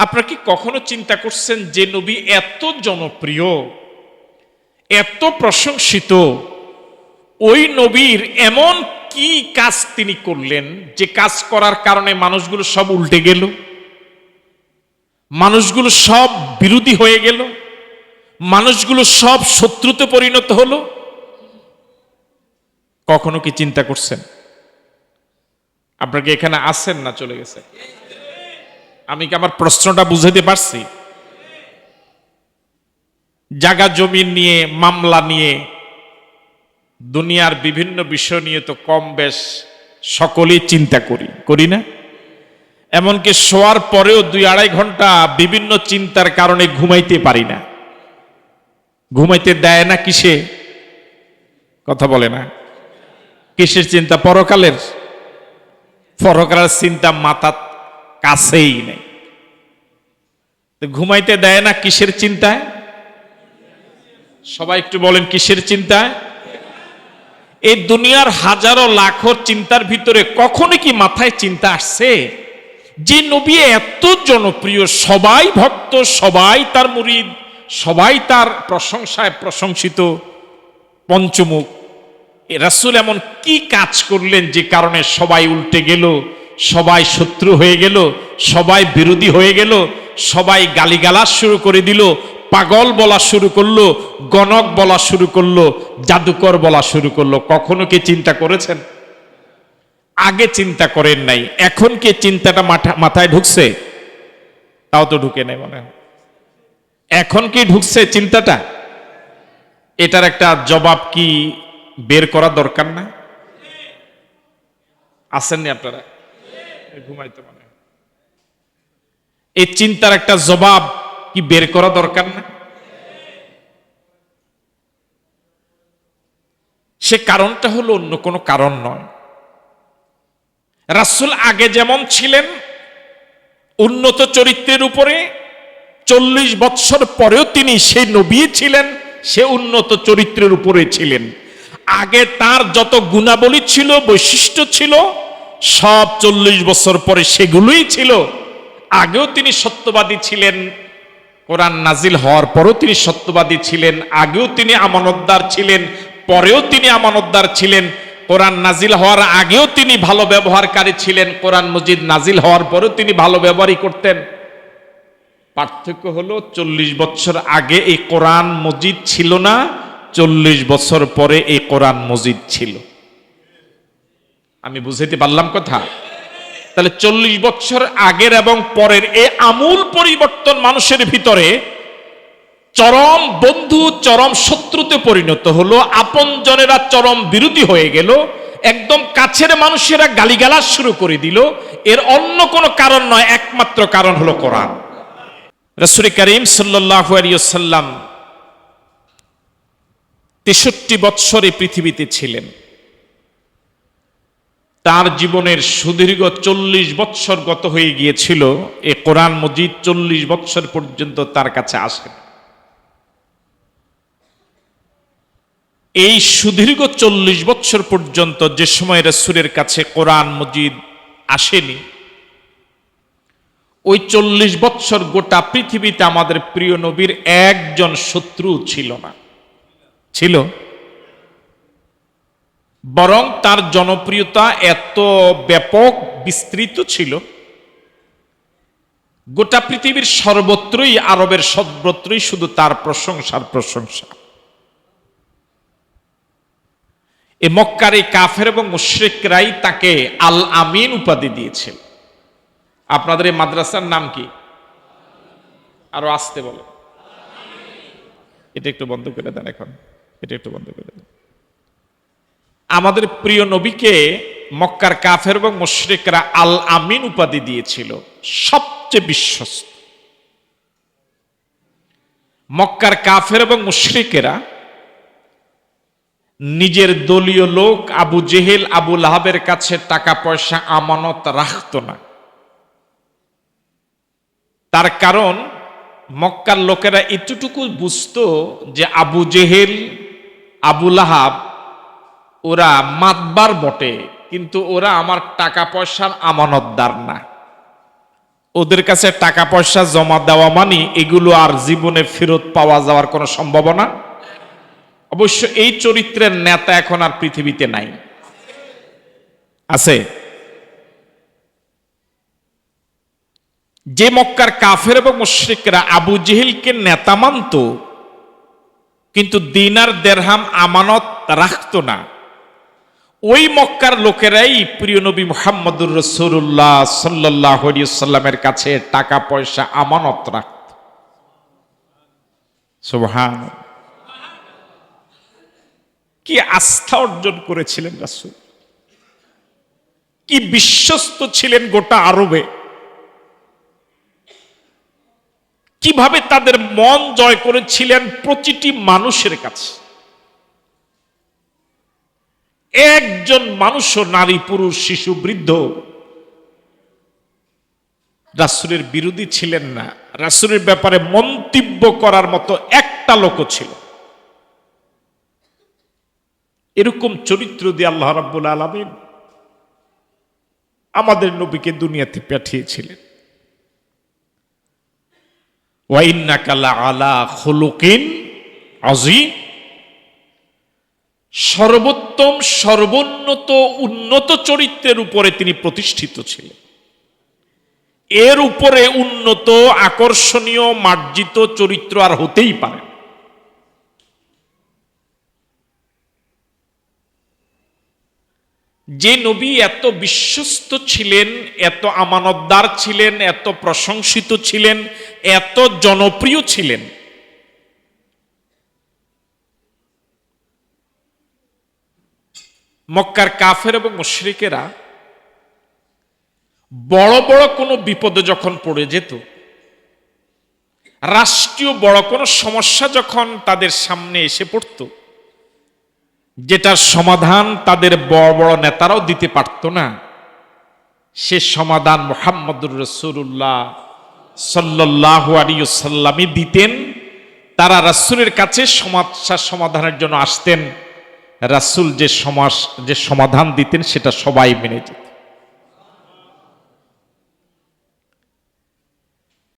আপনারা কি কখনো চিন্তা করছেন যে নবী এত জনপ্রিয়, এত প্রশংসিত, ওই নবীর এমন কি কাজ তিনি করলেন যে কাজ করার কারণে মানুষগুলো সব উল্টে গেল, মানুষগুলো সব বিরোধী হয়ে গেল, মানুষগুলো সব শত্রুতে পরিণত হলো? কখনো কি চিন্তা করছেন? আপনারা কি এখানে আছেন না চলে গেছে? আমি কি আমার প্রশ্নটা বুঝাতে পারছি? জায়গা জমি নিয়ে, মামলা নিয়ে, দুনিয়ার বিভিন্ন বিষয় নিয়ে তো কম বেশ সকলেই চিন্তা করি না? এমনকি শোয়ার পরেও 2-2.5 ঘন্টা বিভিন্ন চিন্তার কারণে ঘুমাইতে পারি না। ঘুমাইতে দেয় না কিসে? কথা বলে না। কিসের চিন্তা? পরকালের। পরকালের চিন্তা মাথা কাছেই নেই। ঘুমাইতে দেয় না কিসের চিন্তায়? সবাই একটু বলেন কিসের চিন্তায়? এই দুনিয়ার হাজারো লাখো চিন্তার ভিতরে কখনো কি মাথায় চিন্তা আসছে যে নবী এত জনপ্রিয়, সবাই ভক্ত, সবাই তার মুরিদ, সবাই তার প্রশংসায় প্রশংসিত, পঞ্চমুখ, রাসূল এমন কি কাজ করলেন যে কারণে সবাই উল্টে গেল, সবাই শত্রু হয়ে গেল, সবাই বিরোধী হয়ে গেল, সবাই গালিগালাজ শুরু করে দিল, পাগল বলা শুরু করলো, গণক বলা শুরু করলো, জাদুকর বলা শুরু করলো? কখনো কি চিন্তা করেছেন? আগে চিন্তা করেন নাই, এখন কি চিন্তাটা মাথায় ঢুকছে? তাও তো ঢুকে নেই মনে হয়। এখন কি ঢুকছে চিন্তাটা? এটার একটা জবাব কি বের করা দরকার না? আসেননি আপনারা? ঘুমাইতে মনে হয়। এই চিন্তার একটা জবাব কি বের করা দরকার না? সে কারণটা হলো অন্য কোনো কারণ নয়। রাসূল আগে যেমন ছিলেন উন্নত চরিত্রের উপরে, 40 বৎসর পরেও তিনি সেই নবী ছিলেন, সে উন্নত চরিত্রের উপরে ছিলেন। আগে তার যত গুণাবলী ছিল, বৈশিষ্ট্য ছিল, সব 40 বছর পরে সেগুলোই ছিল। আগেও তিনি সত্যবাদী ছিলেন, কোরআন নাজিল হওয়ার পরেও তিনি সত্যবাদী ছিলেন। আগেও তিনি আমানতদার ছিলেন, পরেও তিনি আমানতদার ছিলেন। কোরআন নাজিল হওয়ার আগেও তিনি ভালো ব্যবহারকারী ছিলেন, কোরআন মজিদ নাজিল হওয়ার পরেও তিনি ভালো ব্যবহারই করতেন। পার্থক্য হলো 40 বছর আগে এই কোরআন মজিদ ছিল না, 40 বছর পরে এই কোরআন মজিদ ছিল। আমি বুঝাইতে পারলাম কথা? তাহলে 40 বছর আগের এবং পরের এই আমূল পরিবর্তন মানুষের ভিতরে চরম বন্ধু চরম শত্রুতে পরিণত হলো, আপনজনেরা চরম বিরোধী হয়ে গেল, একদম কাছের মানুষেরা গালিগালাজ শুরু করে দিল। এর অন্য কোনো কারণ নয়, একমাত্র কারণ হলো কোরআন। রাসূল করিম সাল্লাল্লাহু আলাইহি ওয়াসাল্লাম 63 বৎসর এই পৃথিবীতে ছিলেন। তার জীবনের সুদীর্ঘ 40 বৎসর গত হয়ে গিয়েছিল, এই কোরআন মজিদ 40 বৎসর পর্যন্ত তার কাছে আসে। এই সুদীর্ঘ 40 বৎসর পর্যন্ত যে সময় রাসূলের কাছে কোরআন মজিদ আসেনি, ওই 40 বৎসর গোটা পৃথিবীতে আমাদের প্রিয় নবীর একজন শত্রু ছিল না। ছিল? বরং তার জনপ্রিয়তা এত ব্যাপক বিস্তৃত ছিল, গোটা পৃথিবীর সর্বত্রই, আরবের সর্বত্রই শুধু তার প্রশংসার প্রশংসা। এ মক্কার এই কাফের এবং মুশরিকরাই তাকে আল আমিন উপাধি দিয়েছিল। আপনাদের এই মাদ্রাসার নাম কি? আরো আসতে বলো। এটা একটু বন্ধ করে দেন এখন, এটা একটু বন্ধ করে দেন। আমাদের প্রিয় নবীকে মক্কার কাফের এবং মুশরিকরা আল আমিন উপাধি দিয়েছিল, সবচেয়ে বিশ্বস্ত। মক্কার কাফের এবং মুশরিকেরা নিজের দলীয় লোক আবু জেহেল, আবু লাহাবের কাছে টাকা পয়সা আমানত রাখত না। তার কারণ মক্কার লোকেরা এতটুকু বুঝতো যে আবু জেহেল, আবু লাহাব ওরা মাতবার বটে, কিন্তু ওরা আমার টাকা পয়সার আমানতদার না। ওদের কাছে টাকা পয়সা জমা দেওয়া মানে এগুলো আর জীবনে ফেরত পাওয়া যাওয়ার কোনো সম্ভাবনা। অবশ্য এই চরিত্রের নেতা এখন আর পৃথিবীতে নাই। আছে? যে মক্কার কাফের এবং মুশরিকরা আবু জেহেলকে নেতা মানত, কিন্তু দিনার দেরহাম আমানত রাখতো না, ওই মক্কার লোকেরাই প্রিয় নবী মুহাম্মদুর রাসূলুল্লাহ সাল্লাল্লাহু আলাইহি সাল্লামের কাছে টাকা পয়সা আমানত রাখত। সুবহানাল্লাহ। কি আস্থা অর্জন করেছিলেন রাসূল, কি বিশ্বস্ত ছিলেন গোটা আরবে, কিভাবে তাদের মন জয় করেছিলেন প্রতিটি মানুষের কাছে। একজন মানুষও, নারী পুরুষ শিশু বৃদ্ধ, রাসূলের বিরোধী ছিলেন না। রাসূলের ব্যাপারে মন্তব্য করার মতো একটা লোকও ছিল। এরকম চরিত্র দিয়ে আল্লাহ রাব্বুল আলামিন আমাদের নবীকে দুনিয়াতে পাঠিয়েছিলেন। ওয়া ইন্নাকা লাআলা খুলুকিন আযীম, সর্বোত্তম সর্বোন্নত উন্নত চরিত্রের উপরে তিনি প্রতিষ্ঠিত ছিলেন। এর উপরে উন্নত আকর্ষণীয় মার্জিত চরিত্র আর হতেই পারে। যে নবী এত বিশ্বস্ত ছিলেন, এত আমানতদার ছিলেন, এত প্রশংসিত ছিলেন, এত জনপ্রিয় ছিলেন, মক্কার কাফের এবং মুশরিকেরা বড় বড় কোনো বিপদে যখন পড়ে যেত, রাষ্ট্রীয় বড় কোনো সমস্যা যখন তাদের সামনে এসে পড়ত, যেটার সমাধান তাদের বড় বড় নেতারাও দিতে পারত না, সে সমাধান মুহাম্মদুর রাসূলুল্লাহ সাল্লাল্লাহু আলাইহি ওয়াসাল্লামই দিতেন। তারা রাসূলের কাছে সমস্যার সমাধানের জন্য আসতেন, রাসূল যে সমাধান দিতেন সেটা সবাই মেনে যেত।